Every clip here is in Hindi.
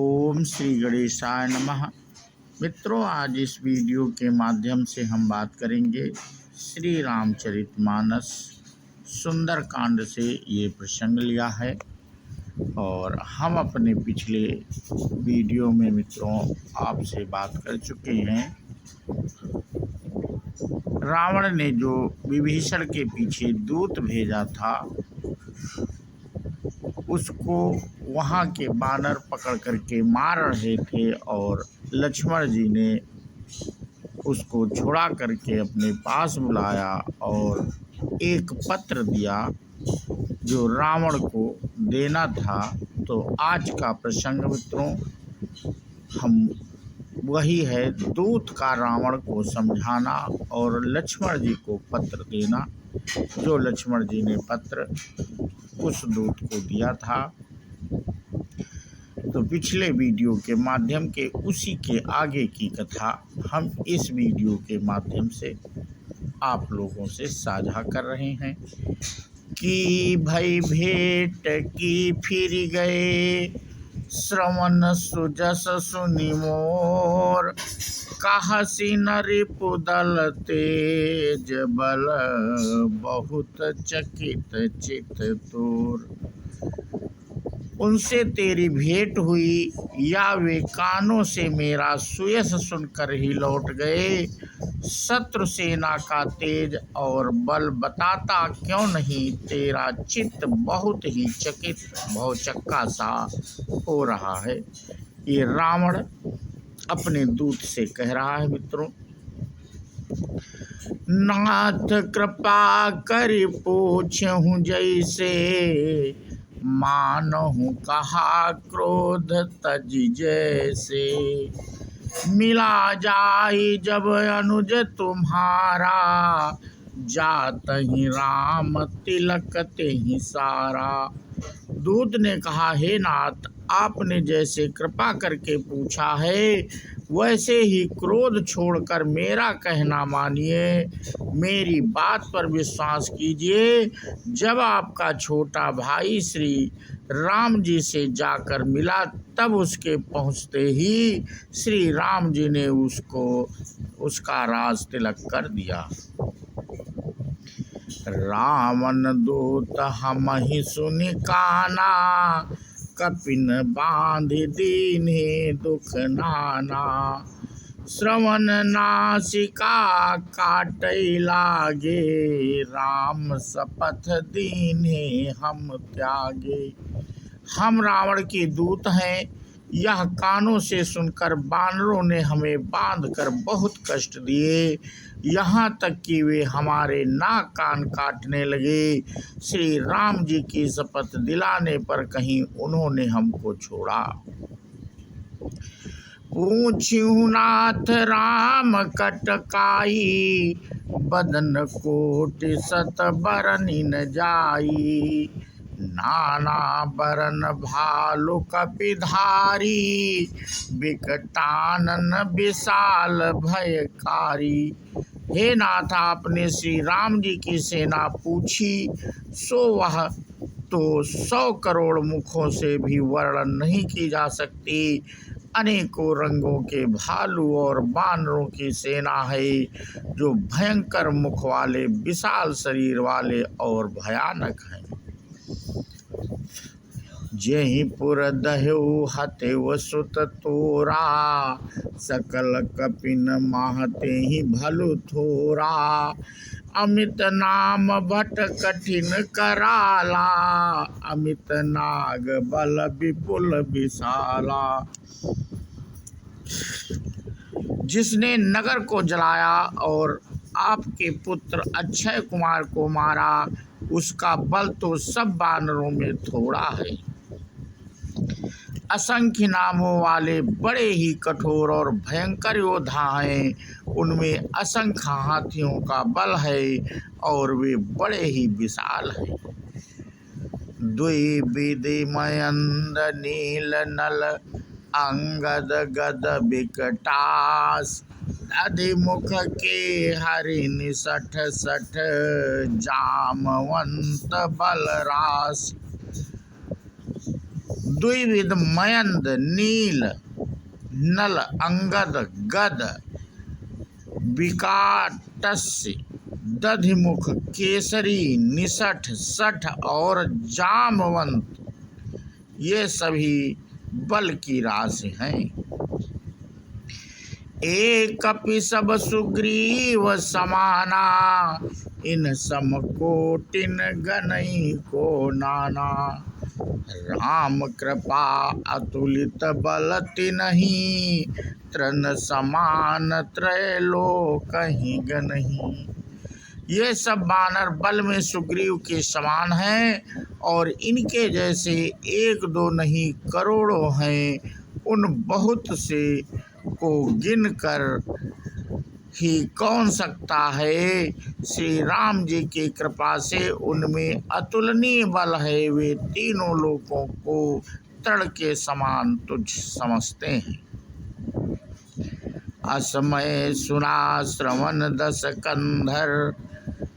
ओम श्री गणेशाय नमः। मित्रों, आज इस वीडियो के माध्यम से हम बात करेंगे श्री रामचरितमानस सुंदरकांड से ये प्रसंग लिया है। और हम अपने पिछले वीडियो में मित्रों आपसे बात कर चुके हैं। रावण ने जो विभीषण के पीछे दूत भेजा था उसको वहाँ के बानर पकड़ करके मार रहे थे और लक्ष्मण जी ने उसको छुड़ा करके अपने पास बुलाया और एक पत्र दिया जो रावण को देना था। तो आज का प्रसंग मित्रों हम वही है, दूत का रावण को समझाना और लक्ष्मण जी को पत्र देना। जो लक्ष्मण जी ने पत्र उस दूत को दिया था। तो पिछले वीडियो के माध्यम के उसी के आगे की कथा हम इस वीडियो के माध्यम से आप लोगों से साझा कर रहे हैं कि भई भेंट की फिर गए श्रवण सुजस सुनि मोर कहसी न रिपुदल तेज बल बहुत चकित चित तोर। उनसे तेरी भेंट हुई या वे कानों से मेरा सुयस सुनकर ही लौट गए। शत्रु सेना का तेज और बल बताता क्यों नहीं, तेरा चित्त बहुत ही चकित भौचक्का सा हो रहा है। ये रावण अपने दूत से कह रहा है मित्रों, नाथ कृपा करि पूछहु जैसे मानहु कहा क्रोध तज जैसे। मिला जाई जब अनुज तुम्हारा जात ही राम तिलक ते ही सारा। दूत ने कहा, हे नाथ, आपने जैसे कृपा करके पूछा है वैसे ही क्रोध छोड़कर मेरा कहना मानिए, मेरी बात पर विश्वास कीजिए। जब आपका छोटा भाई श्री राम जी से जाकर मिला तब उसके पहुँचते ही श्री राम जी ने उसका राज तिलक कर दिया। रावण दूत हमहि सुनि काना कपिन बांध दीन्हे दुख नाना। श्रवण नासिका काटै लागे राम शपथ दीन्हे हम त्यागे। हम रावण के दूत हैं, यह कानों से सुनकर बानरों ने हमें बांधकर बहुत कष्ट दिए, यहाँ तक कि वे हमारे नाक कान काटने लगे। श्री राम जी की शपथ दिलाने पर कहीं उन्होंने हमको छोड़ा। पूछ्यु नाथ राम कटकाई बदन कोटि सत बरनि न जाई। नाना बरन भालु कपिधारी बिकटानन विशाल भयकारी। हे नाथ, आपने श्री राम जी की सेना पूछी सो वह तो 100 करोड़ मुखों से भी वर्णन नहीं की जा सकती। अनेकों रंगों के भालू और बानरों की सेना है जो भयंकर मुख वाले, विशाल शरीर वाले और भयानक हैं। जेहि पुर दह्यु हतेव सुत तोरा सकल कपिन माहते ही भलु थोरा। अमित नाम भट कठिन कराला अमित नाग बल विपुल विशाला। जिसने नगर को जलाया और आपके पुत्र अक्षय कुमार को मारा उसका बल तो सब बानरों में थोड़ा है। असंख्य नामों वाले बड़े ही कठोर और भयंकर योद्धा हैं, उनमें असंख्य हाथियों का बल है और वे बड़े ही विशाल हैं। द्विविधि मयंद नील नल अंगद गद विकटास। अधिमुख के हरिनि सठ सठ जामवंत बलरास। द्विविध मयंद नील नल अंगद गद विकाटस्य दधिमुख केसरी निसठ सठ और जामवंत, ये सभी बल की राशि हैं। एक कपि सब सुग्रीव समाना, इन समकोटिन गणई को नाना। राम कृपा अतुलित बल तिन्हि, तृण समान त्रैलोक ही गनहि। ये सब बानर बल में सुग्रीव के समान हैं और इनके जैसे एक दो नहीं करोड़ों हैं। उन बहुत से को गिनकर ही कौन सकता है। श्री राम जी की कृपा से उनमें अतुलनीय बल है। वे तीनों लोकों को तड़ के समान तुझ समझते हैं। असमय सुना श्रवण दस कंधर,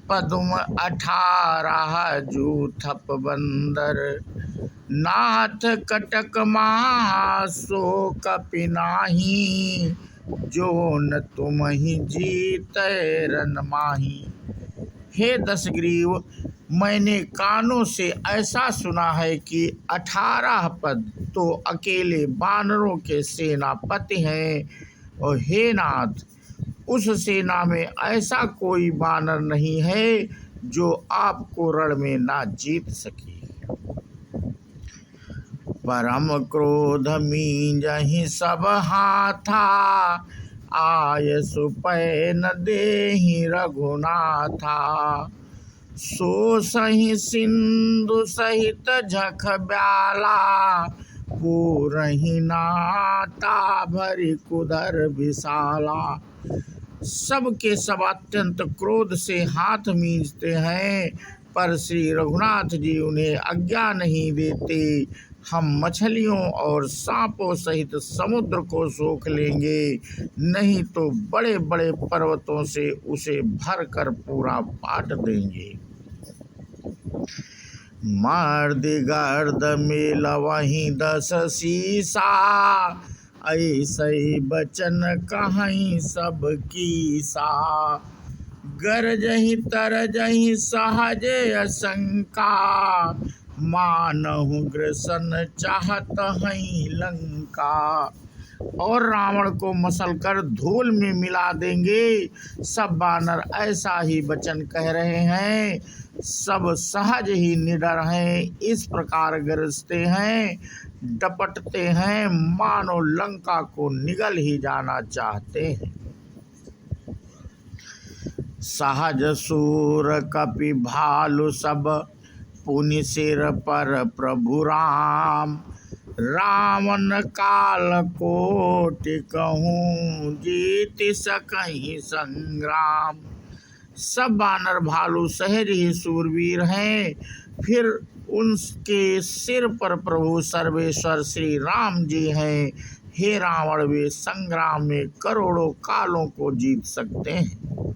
पदुम 18 जूथप बंदर। नाथ कटक महासो कपि नाही, जो न तुम ही जीते रन माही। हे दशग्रीव, मैंने कानों से ऐसा सुना है कि 18 पद तो अकेले बानरों के सेनापति हैं, और हे नाथ, उस सेना में ऐसा कोई बानर नहीं है जो आपको रण में ना जीत सके। परम क्रोध मींजहि सब हाथा, आय सुपै न देहि रघुनाथा। सो सहि सिंधु सहित झख ब्याला, पूरहि नाटा भरि कुदर विशाला। सब के सब अत्यंत क्रोध से हाथ मींचते हैं, पर श्री रघुनाथ जी उन्हें आज्ञा नहीं देते। हम मछलियों और सांपों सहित समुद्र को सोख लेंगे, नहीं तो बड़े बड़े पर्वतों से उसे भर कर पूरा पाट देंगे। मर्द गर्द मेल वहीं 10 शीशा, ऐसे बचन कहीं सब कीसा। गरजहि तरजहि सहज असंका, मानहु ग्रसन चाहत हैं लंका। और रावण को मसल कर धूल में मिला देंगे। सब बानर ऐसा ही वचन कह रहे हैं। सब सहज ही निडर हैं, इस प्रकार गरजते हैं, डपटते हैं, मानो लंका को निगल ही जाना चाहते हैं। सहज सूर कपि भालु सब, पुनि सिर पर प्रभु राम। रावण काल कोटि कहूँ, जीत सकहीं संग्राम। सब बानर भालू सहज ही सूरवीर हैं, फिर उनके सिर पर प्रभु सर्वेश्वर श्री राम जी हैं। हे रावण, वे संग्राम में करोड़ों कालों को जीत सकते हैं।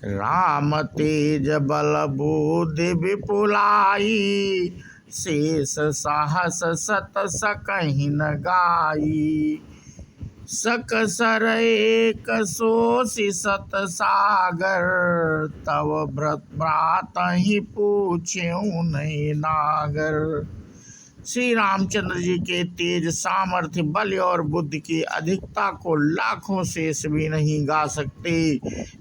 राम तेज बल बुद्धि विपुलाई, शेष साहस सत सकहीं न गाई। सकसर एक सोषि सत सागर, तव भ्रात ही पूछ्यूं नहीं नागर। श्री रामचंद्र जी के तेज, सामर्थ्य, बल और बुद्धि की अधिकता को लाखों शेष भी नहीं गा सकते।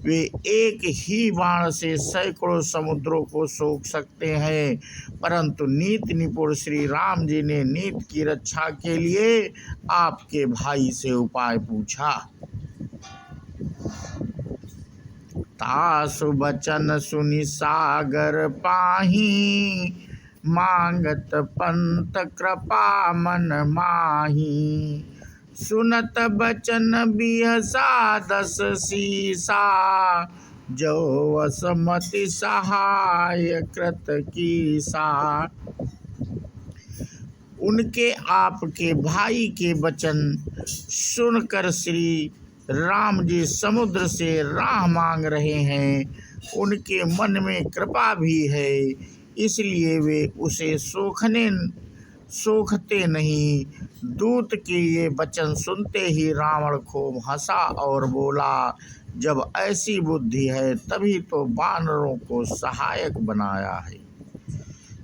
वे एक ही बाण से सैकड़ों समुद्रों को सोख सकते हैं। परंतु नीति निपुण श्री राम जी ने नीति की रक्षा के लिए आपके भाई से उपाय पूछा। तासु बचन सुनि सागर पाही, मांगत पंत कृपा मन माही। सुनत बचन बिहसा 10 शीशा, जो वसमति सहाय कृत कीसा। उनके आपके भाई के वचन सुनकर श्री राम जी समुद्र से राह मांग रहे हैं। उनके मन में कृपा भी है, इसलिए वे उसे सोखने सूखते नहीं। दूत के ये वचन सुनते ही रावण खूब हंसा और बोला, जब ऐसी बुद्धि है तभी तो वानरों को सहायक बनाया है।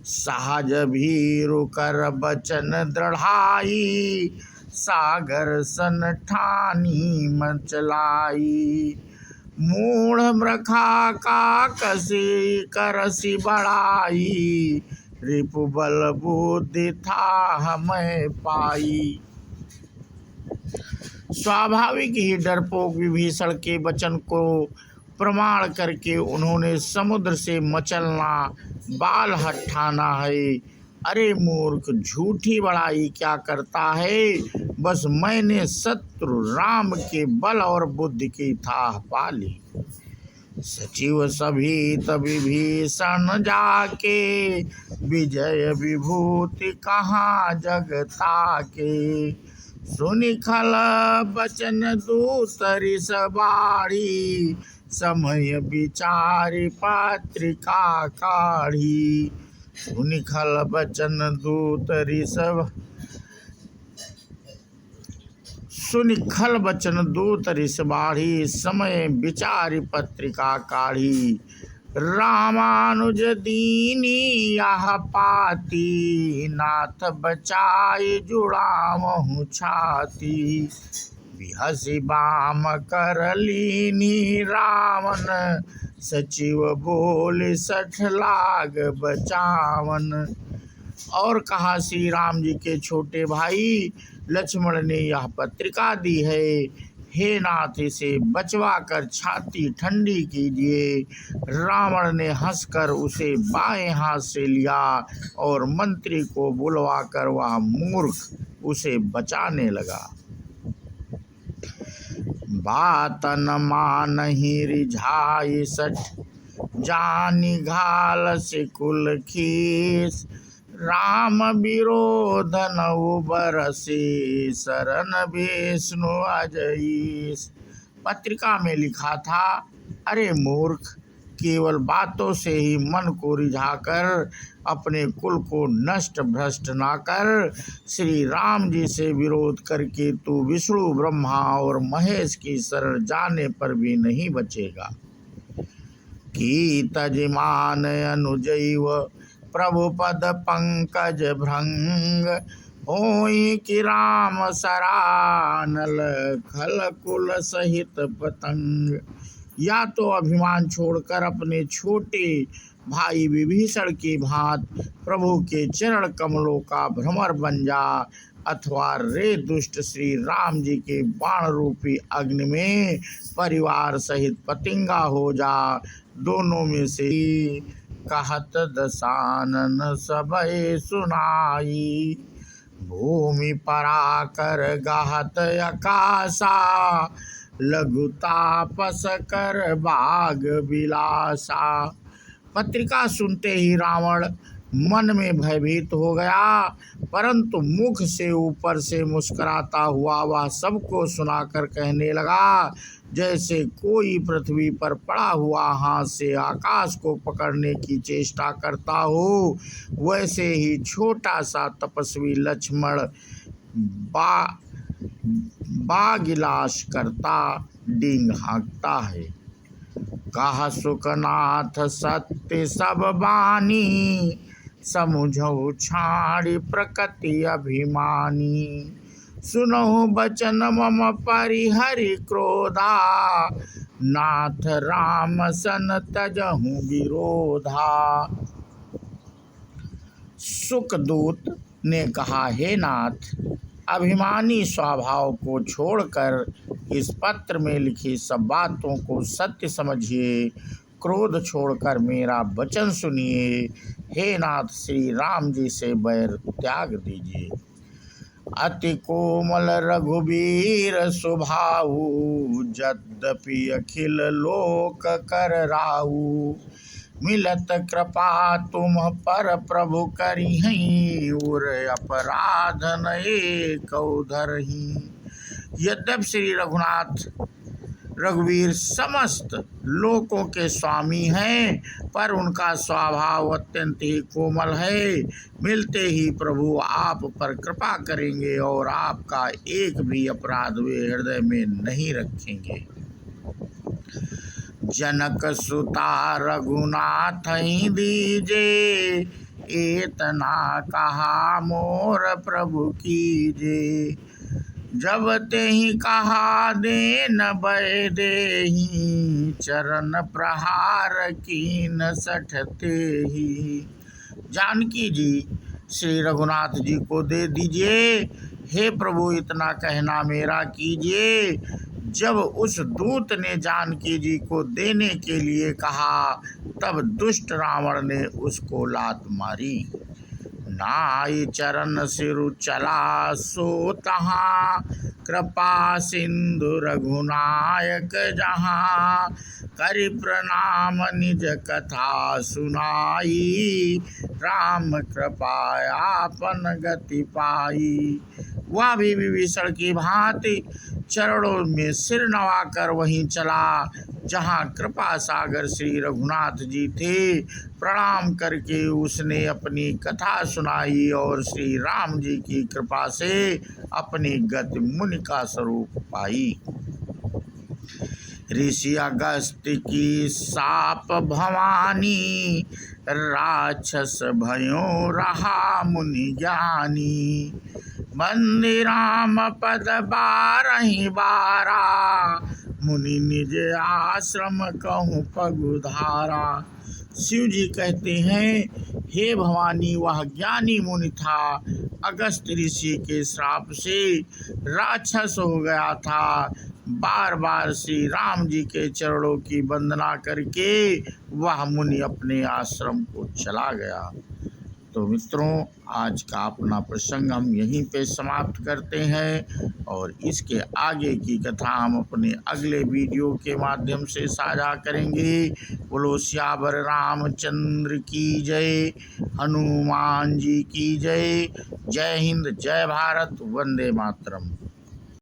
सहज भीरु कर बचन दृढ़ाई, सागर सन ठानी मचलाई। मूढ़ मृखा का कसी करसी बढ़ाई, रिपु बल बुद्धि था हमें पाई। स्वाभाविक ही डरपोक विभीषण के वचन को प्रमाण करके उन्होंने समुद्र से मचलना बाल हठाना है। अरे मूर्ख, झूठी बड़ाई क्या करता है? बस मैंने शत्रु राम के बल और बुद्धि की थाह पा ली। सचिव सभी तभी भीषण जाके, विजय विभूति कहाँ जगता के। सुनि खल बचन दूसरी सवारी, समय विचारी पत्रिका काढ़ी। सुनि खल बचन दूतरी सब सुनि खल बचन दूत रिस बाढ़ी, समय विचारी पत्रिका काढ़ी। रामानुज दीनी यह पाती, नाथ बचाई जुड़ामहु छाती। बिहसी बाम कर लीनी रावण, सचिव बोले सठ लाग बचावन। और कहा, श्री राम जी के छोटे भाई लक्ष्मण ने यह पत्रिका दी है। हे नाथ, इसे बचवा कर छाती ठंडी कीजिए। रावण ने हंसकर उसे बाएं हाथ से लिया और मंत्री को बुलवाकर वह मूर्ख उसे बचाने लगा। बात न मानहि रिझाई सठ, जानी घाल से कुल खीस। राम विरोध न उबरसी, शरण विष्णु अजईस। पत्रिका में लिखा था, अरे मूर्ख, केवल बातों से ही मन को रिझाकर अपने कुल को नष्ट भ्रष्ट ना कर। श्री राम जी से विरोध करके तू विष्णु ब्रह्मा और महेश की शरण जाने पर भी नहीं बचेगा। की तजमान अनुजैव, प्रभु पद पंकज भृंग। होई कि राम सरानल, खल कुल सहित पतंग। या तो अभिमान छोड़कर अपने छोटे भाई विभीषण की भांत प्रभु के चरण कमलों का भ्रमर बन जा, अथवा रे दुष्ट श्री राम जी के बाण रूपी अग्नि में परिवार सहित पतिंगा हो जा। दोनों में से कहत दशानन सबय सुनाई। भूमि पराकर गाहत आकाशा, लघु तापस कर बाग विलासा। पत्रिका सुनते ही रावण मन में भयभीत हो गया, परंतु मुख से ऊपर से मुस्कुराता हुआ वह सबको सुनाकर कहने लगा, जैसे कोई पृथ्वी पर पड़ा हुआ हाथ से आकाश को पकड़ने की चेष्टा करता हो, वैसे ही छोटा सा तपस्वी लक्ष्मण बागिलाश करता डींग हाँकता है। कहा सुखनाथ सत्य सब बानी, समुझौ छाड़ी प्रकृति अभिमानी। सुनहु बचन मम परिहरि क्रोधा, नाथ राम सन तजहु विरोधा। सुखदूत ने कहा, हे नाथ, अभिमानी स्वभाव को छोड़कर इस पत्र में लिखी सब बातों को सत्य समझिए, क्रोध छोड़कर मेरा वचन सुनिए। हे नाथ, श्री राम जी से बैर त्याग दीजिए। अति कोमल रघुबीर स्वभाऊ, यद्यपि अखिल लोक कर राहु। मिलत कृपा तुम पर प्रभु करिहै, उर अपराध नए कौ धरहि। यद्यपि श्री रघुनाथ रघुवीर समस्त लोकों के स्वामी हैं, पर उनका स्वभाव अत्यंत ही कोमल है। मिलते ही प्रभु आप पर कृपा करेंगे और आपका एक भी अपराध वे हृदय में नहीं रखेंगे। जनक सुता रघुनाथ ही दीजे, एतना कहा मोर प्रभु कीजे। जब तेहि कहा देन भय देहि, चरण प्रहार कीन सठते ही। जानकी जी श्री रघुनाथ जी को दे दीजिए, हे प्रभु इतना कहना मेरा कीजिए। जब उस दूत ने जानकी जी को देने के लिए कहा, तब दुष्ट रावण ने उसको लात मारी। नाई चरण सिरु चला सो तहाँ, कृपा सिंधु रघुनायक जहाँ। करि प्रणाम निज कथा सुनाई, राम कृपा आपन गति पाई। वह भी विभीषण की भांति चरणों में सिर नवाकर वहीं चला जहाँ कृपा सागर श्री रघुनाथ जी थे। प्रणाम करके उसने अपनी कथा सुनाई और श्री राम जी की कृपा से अपनी गति मुनि का स्वरूप पाई। ऋषि अगस्त की साप भवानी, राक्षस भयो रहा मुनि ज्ञानी। बंदी राम पद बारहि बारा, मुनि निज आश्रम कहूँ पगुधारा। शिव जी कहते हैं, हे भवानी वह ज्ञानी मुनि था, अगस्त ऋषि के श्राप से राक्षस हो गया था। बार बार श्री राम जी के चरणों की वंदना करके वह मुनि अपने आश्रम को चला गया। तो मित्रों, आज का अपना प्रसंग हम यहीं पे समाप्त करते हैं और इसके आगे की कथा हम अपने अगले वीडियो के माध्यम से साझा करेंगे। बोलो सियावर रामचंद्र की जय, हनुमान जी की जय। जय हिंद, जय भारत, वंदे मातरम।